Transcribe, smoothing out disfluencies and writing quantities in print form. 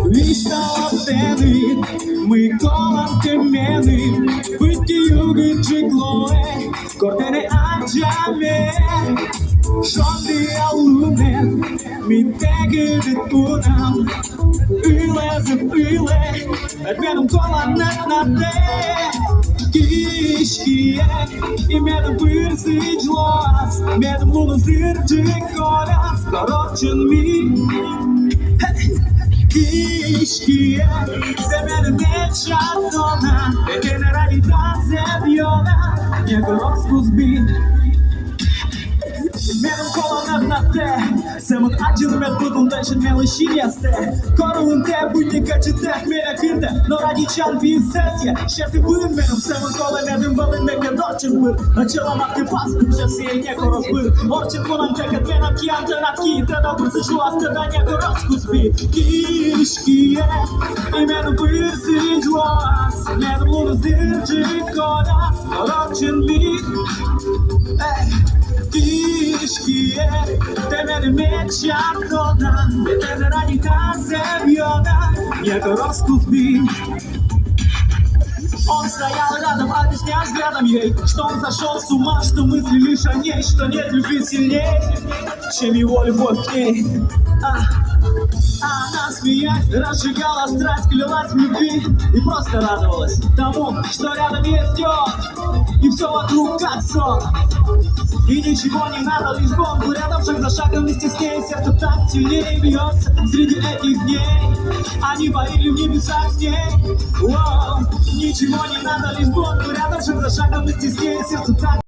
Vista anteny, мы колантемени, Пыти юги чиклоe, Cortene angiame, Шонди алуне, Mi tegedit unam, Yle zıp yle, Benim kolanat nate, Kişkiye, Имеdim bir ziclas, Benim lunu zırcık kolas, Korokçun mi, Kişkiye, Semerim nečatona, Generalita zebjona, Njegov rozkus bi, Benim kolanat nate, Semut acılı ve budunda şimdi şilyeste, Korulun te, Buйте kaçıtek, Mene kırde, Noradi çan bir sesye, Şefti buyun benim, Semut kolanedin balın meke dorçun bır, Началamaktı pas, Şasiye njeko rozbır, Orçun bunam teket, Benam ki alternatki, Teda bırsıçlu astıda njeko rozkus bi, Kişkiye, Benim bir ziclas, Benim lunu zircik kolas, Korokçun bi, Kişkiye, Temelim nečatona, Generalita zebjona, Njegov rozkus bi. Он стоял рядом, объясняя взглядом ей, что он сошел с ума, что мысли лишь о ней, что нет любви сильнее, чем его любовь к ней. Она, смеясь, разжигала страсть, клялась в любви и просто радовалась тому, что рядом есть он, и все вокруг как сон. И ничего не надо, лишь бы он был рядом, шаг за шагом вместе с ней. Сердце так сильнее бьется среди этих дней. Они парили в небесах с ней. Воу. Ничего не надо, лишь бы он был рядом, шаг за шагом вместе с ней. Сердце так